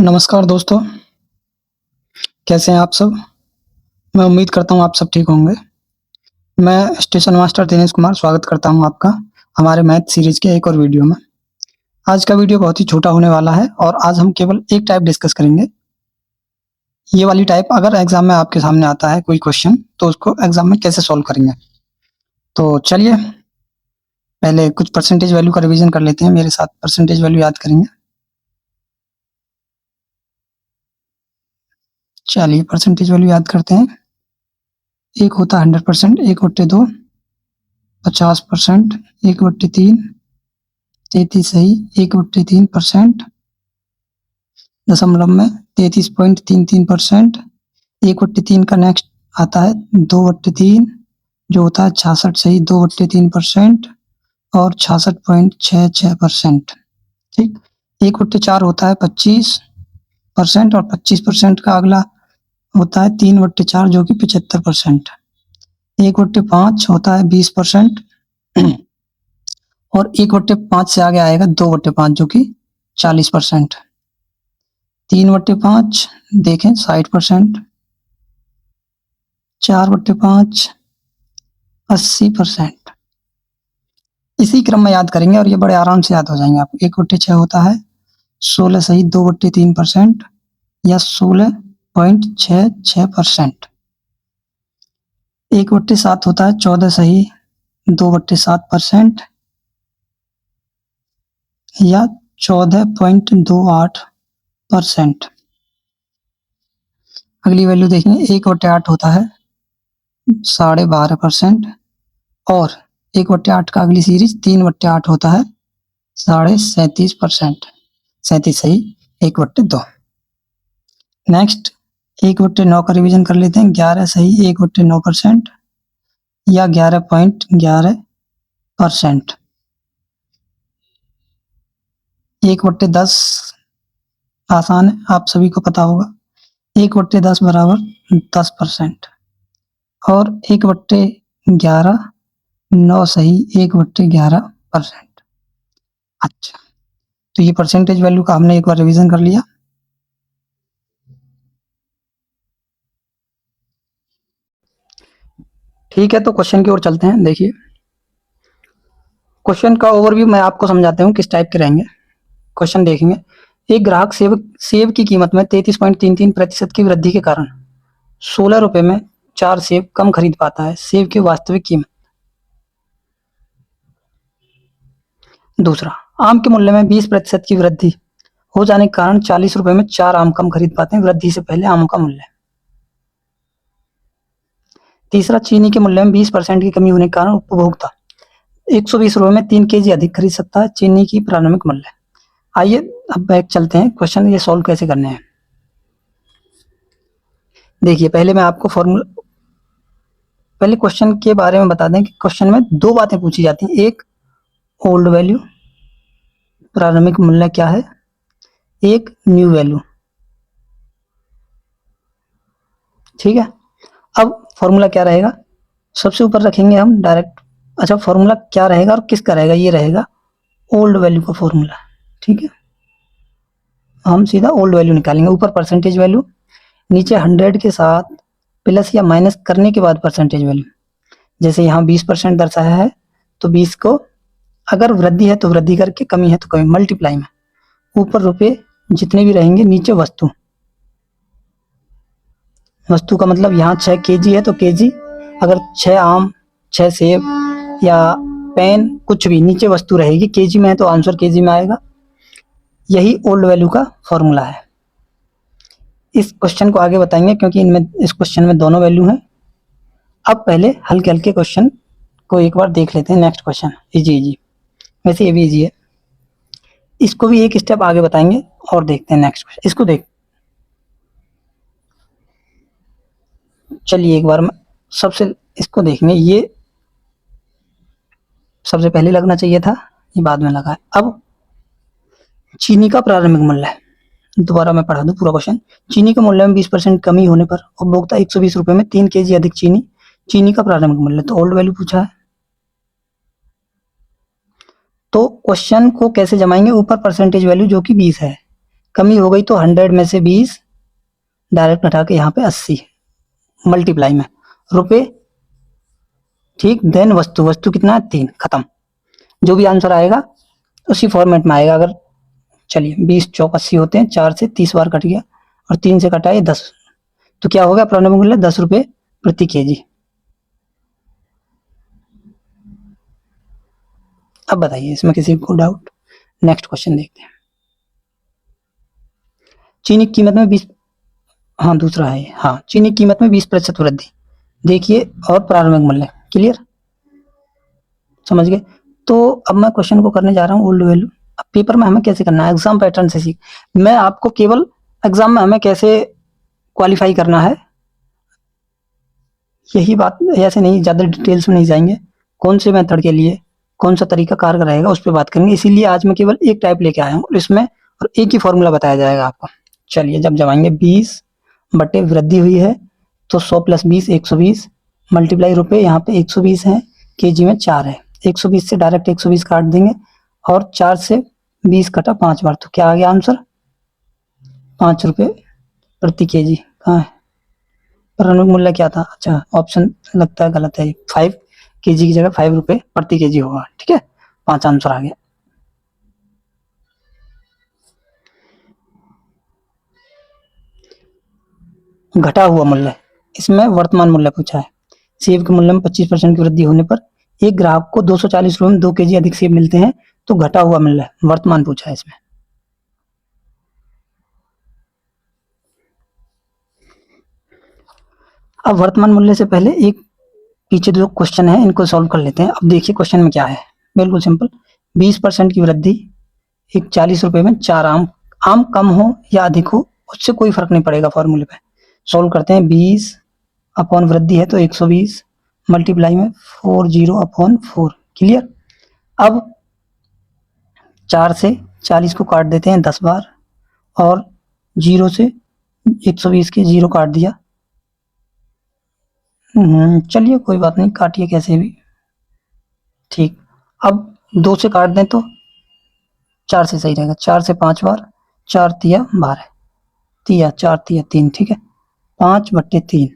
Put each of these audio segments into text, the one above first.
नमस्कार दोस्तों, कैसे हैं आप सब? मैं उम्मीद करता हूँ आप सब ठीक होंगे। मैं स्टेशन मास्टर दिनेश कुमार स्वागत करता हूँ आपका हमारे मैथ सीरीज़ के एक और वीडियो में। आज का वीडियो बहुत ही छोटा होने वाला है और आज हम केवल एक टाइप डिस्कस करेंगे। ये वाली टाइप अगर एग्ज़ाम में आपके सामने आता है कोई क्वेश्चन, तो उसको एग्ज़ाम में कैसे सॉल्व करेंगे। तो चलिए, पहले कुछ परसेंटेज वैल्यू का रिवीजन कर लेते हैं। मेरे साथ परसेंटेज वैल्यू याद करेंगे। चलिए परसेंटेज वैल्यू याद करते हैं। एक होता है 100%, 1/2, 50%, 1/3, 33 सही, 1/3%, दशमलव में 33.33%। 1/3 का नेक्स्ट आता है 2/3, जो होता है 66 सही, 2/3% और 66.66%। ठीक। 1/4 होता है 25% और 25% का अगला होता है 3/4, जो कि 75%। 1/5 होता है 20% और 1/5 से आगे आएगा 2/5, जो कि 40%। 3/5 देखें 60%, 4/5 80%। इसी क्रम में याद करेंगे और ये बड़े आराम से याद हो जाएंगे आपको। 1/6 होता है 16 सही, 2/3% या 16.66%। 1/7 होता है 14 सही, 2/7% या 14.28%। अगली वैल्यू देखेंगे। 1/8 होता है 12.5% और 1/8 का अगली सीरीज 3/8 होता है 37.37%। 37 सही, 1/2। नेक्स्ट 1/9 का रिवीजन कर लेते हैं। 11 सही, 1/9% या 11.11%। 1/10 आसान है, आप सभी को पता होगा। 1/10 बराबर 10% और 1/11 9 सही, 1/11%। अच्छा, तो ये परसेंटेज वैल्यू का हमने एक बार रिवीजन कर लिया। ठीक है, तो क्वेश्चन की ओर चलते हैं। देखिए, क्वेश्चन का ओवरव्यू मैं आपको समझाता हूँ किस टाइप के रहेंगे। क्वेश्चन देखेंगे। एक ग्राहक सेब की कीमत में 33.33% की वृद्धि के कारण 16 रुपए में 4 सेब कम खरीद पाता है। सेब की वास्तविक कीमत। दूसरा, आम के मूल्य में 20% की वृद्धि हो जाने के कारण 40 रुपए में 4 आम कम खरीद पाते हैं। वृद्धि से पहले आमों का मूल्य। तीसरा, चीनी के मूल्य में 20% की कमी होने के कारण उपभोक्ता 120 रुपए में 3 केजी अधिक खरीद सकता है। चीनी की प्रारंभिक मूल्य। आइए अब बैक चलते हैं। क्वेश्चन ये सॉल्व कैसे करने हैं। देखिए, पहले मैं आपको पहले क्वेश्चन के बारे में बता दें कि क्वेश्चन में दो बातें पूछी जाती हैं। एक, ओल्ड वैल्यू, प्रारंभिक मूल्य क्या है। एक, न्यू वैल्यू। ठीक है। अब फॉर्मूला क्या रहेगा, सबसे ऊपर रखेंगे हम डायरेक्ट। अच्छा, फॉर्मूला क्या रहेगा और किसका रहेगा, ये रहेगा ओल्ड वैल्यू का फॉर्मूला। ठीक है, हम सीधा ओल्ड वैल्यू निकालेंगे। ऊपर परसेंटेज वैल्यू, नीचे 100 के साथ प्लस या माइनस करने के बाद परसेंटेज वैल्यू। जैसे यहाँ 20% दर्शाया है, तो 20 को अगर वृद्धि है तो वृद्धि करके, कमी है तो कमी, मल्टीप्लाई में ऊपर रुपए जितने भी रहेंगे, नीचे वस्तु। वस्तु का मतलब यहाँ 6 केजी है तो केजी, अगर 6 आम, 6 सेब या पेन, कुछ भी नीचे वस्तु रहेगी। केजी में है तो आंसर केजी में आएगा। यही ओल्ड वैल्यू का फॉर्मूला है। इस क्वेश्चन को आगे बताएंगे क्योंकि इनमें, इस क्वेश्चन में दोनों वैल्यू हैं। अब पहले हल्के हल्के क्वेश्चन को एक बार देख लेते हैं। नेक्स्ट क्वेश्चन इजी इजी, वैसे ये भी इजी है। इसको भी एक स्टेप आगे बताएंगे और देखते हैं नेक्स्ट क्वेश्चन। इसको देख, चलिए एक बार सबसे इसको देखेंगे। ये सबसे पहले लगना चाहिए था, ये बाद में लगा है। अब चीनी का प्रारंभिक मूल्य है। दोबारा मैं पढ़ा दूं पूरा क्वेश्चन। चीनी के मूल्य में 20% कमी होने पर उपभोक्ता 120 रुपए में 3 केजी अधिक चीनी। चीनी का प्रारंभिक मूल्य, तो ओल्ड वैल्यू पूछा है। तो क्वेश्चन को कैसे जमाएंगे, ऊपर परसेंटेज वैल्यू जो कि 20 है, कमी हो गई तो 100 में से 20 डायरेक्ट हटा के यहाँ पे 80 मल्टीप्लाई में रुपए, ठीक। देन वस्तु, वस्तु कितना है 3, खत्म। जो भी आंसर आएगा उसी फॉर्मेट में आएगा। अगर चलिए 20 चौक 80 होते हैं, 4 से 30 बार कट गया और 3 से कटा 10, तो क्या होगा प्रारंभिक मूल्य 10 रुपये प्रति केजी। अब बताइए इसमें किसी को डाउट? नेक्स्ट क्वेश्चन देखते हैं। चीनी की कीमत में 20, हाँ दूसरा है, हाँ चीनी की कीमत में 20% वृद्धि देखिए और प्रारंभिक मूल्य, क्लियर समझ गए। तो अब मैं क्वेश्चन को करने जा रहा हूँ ओल्ड वैल्यू। अब पेपर में हमें कैसे करना है, एग्जाम पैटर्न से सीख, मैं आपको केवल एग्जाम में हमें कैसे क्वालिफाई करना है यही बात, ऐसे नहीं ज़्यादा डिटेल्स में नहीं जाएंगे, कौन से मेथड के लिए कौन सा तरीका कारगर रहेगा उस पर बात करेंगे। इसीलिए आज मैं केवल एक टाइप लेके आया हूँ और इसमें और एक ही फॉर्मूला बताया जाएगा आपको। चलिए जब जमाएंगे 20 बटे वृद्धि हुई है तो 100 + 20 120 मल्टीप्लाई रुपए, यहाँ पे 120 है, केजी में 4 है, 120 से डायरेक्ट 120 काट देंगे और 4 से 20 कटा 5 बार, तो क्या आ गया आंसर 5 रुपये प्रति केजी। कहाँ है प्रारंभिक मूल्य क्या था? अच्छा ऑप्शन लगता है गलत है, 5 केजी की जगह 5 रुपये प्रति केजी होगा, ठीक है। 5 आंसर आ गया। घटा हुआ मूल्य, इसमें वर्तमान मूल्य पूछा है। सेब के मूल्य में 25% की वृद्धि होने पर एक ग्राहक को 240 रुपये में 2 केजी अधिक सेब मिलते हैं, तो घटा हुआ मूल्य वर्तमान पूछा है इसमें। अब वर्तमान मूल्य से पहले एक पीछे जो क्वेश्चन है इनको सॉल्व कर लेते हैं। अब देखिए क्वेश्चन में क्या है, बिल्कुल सिंपल। 20% की वृद्धि, एक 40 रुपए में 4 आम, आम कम हो या अधिक हो उससे कोई फर्क नहीं पड़ेगा फॉर्मूले पे। सॉल्व करते हैं, 20 अपॉन वृद्धि है तो 120 मल्टीप्लाई में 40/4, क्लियर। अब 4 से 40 को काट देते हैं 10 बार और 0 से 120 के 0 काट दिया। चलिए कोई बात नहीं, काटिए कैसे भी, ठीक। अब 2 से काट दें तो 4 से सही रहेगा, 4 से 5 बार, 4 तिया 12, तिया 4 तिया 3, ठीक है, 5/3।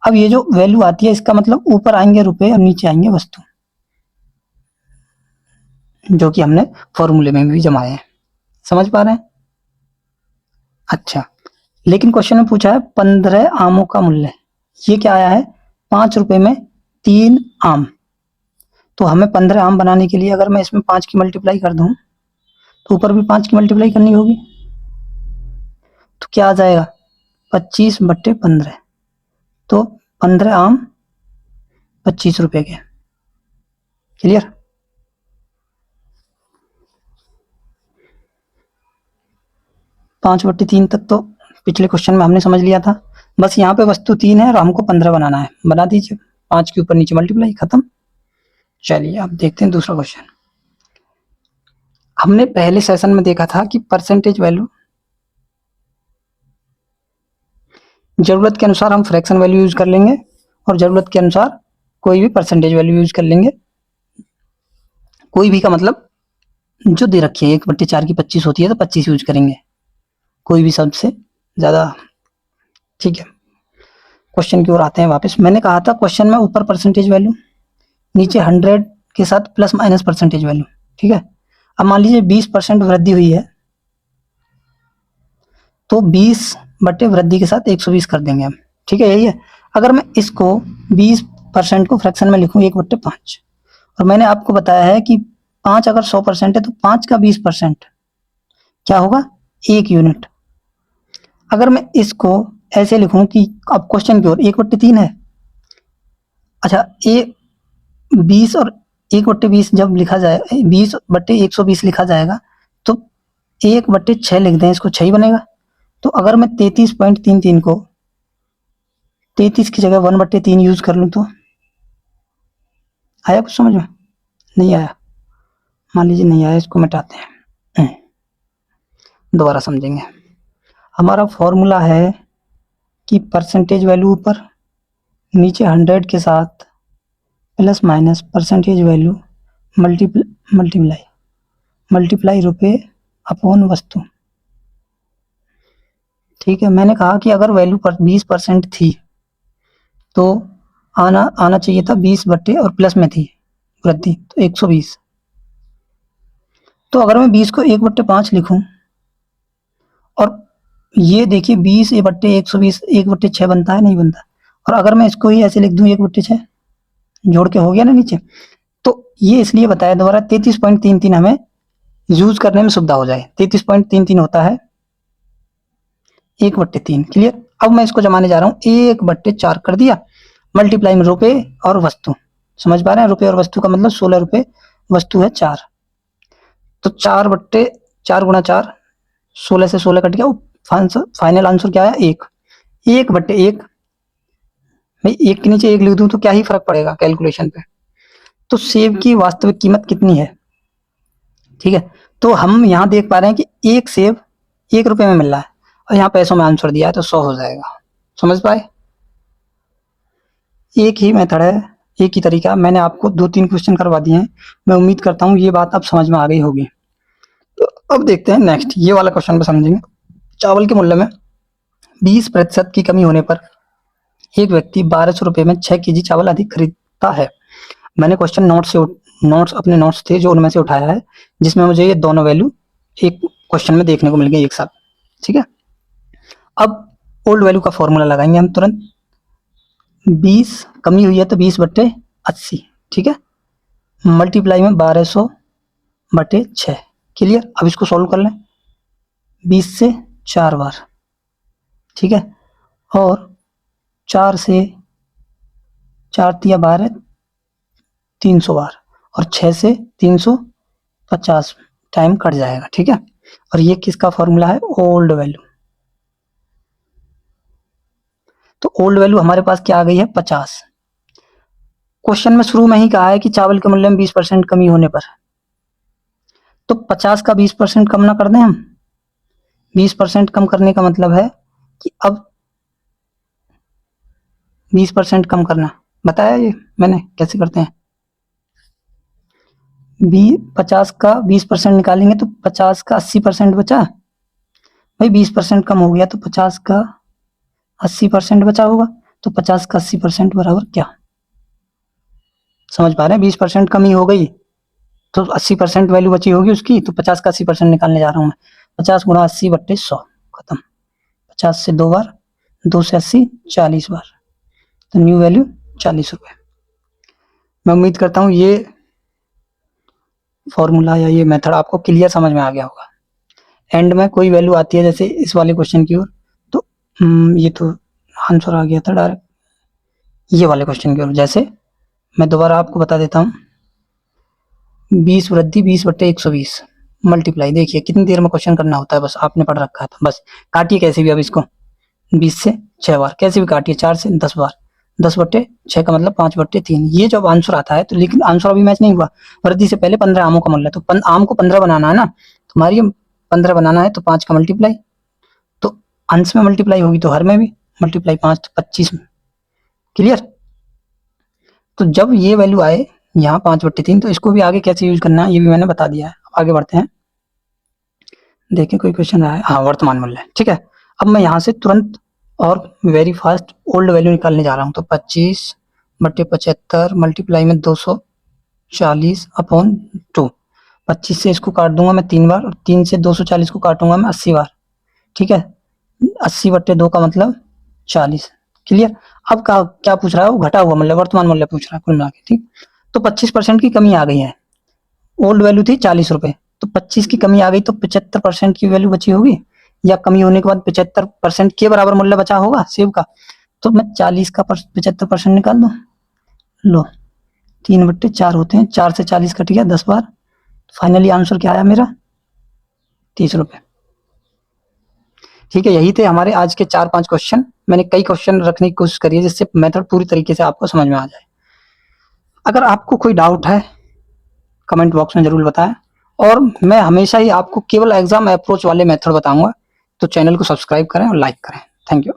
अब ये जो वैल्यू आती है इसका मतलब ऊपर आएंगे रुपए और नीचे आएंगे वस्तु, जो कि हमने फॉर्मूले में भी जमाए हैं, समझ पा रहे हैं? अच्छा, लेकिन क्वेश्चन में पूछा है 15 आमों का मूल्य, ये क्या आया है 5 रुपए में 3 आम, तो हमें 15 आम बनाने के लिए अगर मैं इसमें 5 की मल्टीप्लाई कर दूं तो ऊपर भी 5 की मल्टीप्लाई करनी होगी, तो क्या आ जाएगा 25/15, तो 15 आम 25 रुपए के, क्लियर। पाँच बट्टी तीन तक तो पिछले क्वेश्चन में हमने समझ लिया था, बस यहाँ पे वस्तु 3 है और हमको 15 बनाना है, बना दीजिए, 5 के ऊपर नीचे मल्टीप्लाई, खत्म। चलिए अब देखते हैं दूसरा क्वेश्चन। हमने पहले सेशन में देखा था कि परसेंटेज वैल्यू, जरूरत के अनुसार हम फ्रैक्शन वैल्यू यूज कर लेंगे और जरूरत के अनुसार कोई भी परसेंटेज वैल्यू यूज कर लेंगे। कोई भी का मतलब जो दे रखी है 1/4 की 25 होती है तो 25 यूज करेंगे, कोई भी सबसे ज्यादा, ठीक है। क्वेश्चन की ओर आते हैं वापस। मैंने कहा था क्वेश्चन में ऊपर परसेंटेज वैल्यू, नीचे 100 के साथ प्लस माइनस परसेंटेज वैल्यू, ठीक है। अब मान लीजिए 20% वृद्धि हुई है तो 20 बटे वृद्धि के साथ 120 कर देंगे हम, ठीक है, यही है। अगर मैं इसको 20% को फ्रैक्शन में लिखूं 1/5, और मैंने आपको बताया है कि 5 अगर 100% है तो 5 का 20% क्या होगा 1 यूनिट। अगर मैं इसको ऐसे लिखूं कि अब क्वेश्चन की ओर 1/3 है, अच्छा ए 20 और 1/20 जब लिखा जाए 20/120 लिखा जाएगा तो 1/6 लिख दें, इसको 6 ही बनेगा। तो अगर मैं 33.33 को 33 की जगह 1/3 यूज कर लूँ तो आया कुछ समझ में? नहीं आया, मान लीजिए नहीं आया, इसको मिटाते हैं, दोबारा समझेंगे। हमारा फॉर्मूला है कि परसेंटेज वैल्यू ऊपर, नीचे 100 के साथ plus minus percentage value multiply रुपए अपॉन वस्तु, ठीक है, मैंने कहा कि अगर वैल्यू पर 20% थी तो आना आना चाहिए था 20 बट्टे और प्लस में थी वृद्धि तो 120। तो अगर मैं 20 को 1/5 लिखूं और ये देखिए 20 बट्टे 120 1/6 बनता है, नहीं बनता। और अगर मैं इसको ही ऐसे लिख दूं 1/6 जोड़ के हो गया ना नीचे, तो ये इसलिए बताया दोबारा 33.33 हमें यूज करने में सुविधा हो जाए। 33.33 होता है 1/3। क्लियर। अब मैं इसको जमाने जा रहा हूँ 1/4 कर दिया, मल्टीप्लाई में रुपए और वस्तु। समझ पा रहे हैं, रुपए और वस्तु का मतलब 16 रुपए, वस्तु है 4। तो 4/4 गुणा 4, 16 से 16 कट गया, फाइनल आंसर क्या है 1। 1/1 भाई, 1 के नीचे 1 लिख दूं तो क्या ही फर्क पड़ेगा कैलकुलेशन पे। तो सेब की वास्तविक कीमत कितनी है, ठीक है। तो हम यहाँ देख पा रहे हैं कि एक सेब 1 रुपए में मिल रहा है और यहाँ पैसों में आंसर दिया है तो 100 हो जाएगा। समझ पाए। एक ही मेथड है, एक ही तरीका। मैंने आपको 2-3 क्वेश्चन करवा दिए हैं, मैं उम्मीद करता हूँ ये बात अब समझ में आ गई होगी। तो अब देखते हैं नेक्स्ट, ये वाला क्वेश्चन में समझेंगे। चावल के मूल्य में 20% की कमी होने पर एक व्यक्ति 1200 रुपए में 6 केजी चावल अधिक खरीदता है। मैंने क्वेश्चन नोट्स अपने नोट्स थे जो उनमें से उठाया है, जिसमें मुझे ये दोनों वैल्यू एक क्वेश्चन में देखने को मिल गई एक साथ। ठीक है, अब ओल्ड वैल्यू का फॉर्मूला लगाएंगे हम तुरंत। 20 कमी हुई है तो 20/80, ठीक है, मल्टीप्लाई में 1200/6। क्लियर। अब इसको सॉल्व कर लें 20 से 4 बार, ठीक है, और 4 से 4 तिया 12, 300 बार, और 6 से 350 टाइम कट जाएगा। ठीक है, और ये किसका फॉर्मूला है, ओल्ड वैल्यू। तो ओल्ड वैल्यू हमारे पास क्या आ गई है 50। क्वेश्चन में शुरू में ही कहा है कि चावल के मूल्य में 20% कमी होने पर, तो 50 का 20% कम ना कर दें हम। 20% कम करने का मतलब है कि अब 20% कम करना, बताया ये मैंने कैसे करते हैं। 50 का 20% निकालेंगे तो 50 का 80% बचा भाई, 20% कम हो गया तो 50 का 80% बचा होगा। तो 50 का 80% बराबर क्या, समझ पा रहे हैं। 20% कमी हो गई तो 80% वैल्यू बची होगी उसकी, तो 50 का 80% निकालने जा रहा हूं मैं। 50 गुणा 80/100, खत्म। 50 से 2 बार, 2 से 80, 40 बार, तो न्यू वैल्यू 40 रुपए। मैं उम्मीद करता हूँ ये फॉर्मूला या ये मेथड आपको क्लियर समझ में आ गया होगा। एंड में कोई वैल्यू आती है जैसे इस वाले क्वेश्चन की ओर, तो ये तो आंसर आ गया था डायरेक्ट ये वाले क्वेश्चन की ओर। जैसे मैं दोबारा आपको बता देता हूँ, 20 वृद्धि 20/120 मल्टीप्लाई। देखिए कितनी देर में क्वेश्चन करना होता है, बस आपने पढ़ रखा था। बस काटिए कैसे भी अब इसको, 20 से 6 बार, कैसे भी काटिए, 4 से 10 बार, 10/6 का मतलब 5/3। ये जब आंसर आता है तो, लेकिन आंसर अभी मैच नहीं हुआ। वृद्धि से पहले 15 आमों का मूल्य, तो आम को 15 बनाना है ना, तुम्हारी 15 बनाना है तो 5 का मल्टीप्लाई, तो अंश में मल्टीप्लाई होगी तो हर में भी मल्टीप्लाई, 5 तो 25 में। क्लियर। तो जब ये वैल्यू आए यहाँ 5/3, तो इसको भी आगे कैसे यूज करना है ये भी मैंने बता दिया है। अब आगे बढ़ते हैं, देखें कोई क्वेश्चन आया है। हाँ, वर्तमान मूल्य। ठीक है, अब मैं यहाँ से तुरंत और वेरी फास्ट ओल्ड वैल्यू निकालने जा रहा हूँ। तो 25/75 मल्टीप्लाई में 240/2। 25 से इसको काट दूंगा मैं 3 बार, और 3 से 240 को काटूंगा मैं 80 बार। ठीक है, 80/2 का मतलब 40। क्लियर। अब क्या पूछ रहा है, वो घटा हुआ मतलब वर्तमान मूल्य पूछ रहा है कुल मिला के। ठीक, तो 25% की कमी आ गई है। ओल्ड वैल्यू थी 40 रुपए, तो 25 की कमी आ गई तो 75% की वैल्यू बची होगी, या कमी होने के बाद 75% के बराबर मूल्य बचा होगा सेब का। तो मैं 40 का 75% निकाल दूं। लो, 3/4 होते हैं, 4 से 40 कट गया 10 बार। फाइनली आंसर क्या आया मेरा, 30 रुपए। ठीक है, यही थे हमारे आज के 4-5 क्वेश्चन। मैंने कई क्वेश्चन रखने की कोशिश करी है जिससे मेथड पूरी तरीके से आपको समझ में आ जाए। अगर आपको कोई डाउट है कमेंट बॉक्स में जरूर बताएं, और मैं हमेशा ही आपको केवल एग्जाम अप्रोच वाले मेथड बताऊंगा। तो चैनल को सब्सक्राइब करें और लाइक करें। Thank you.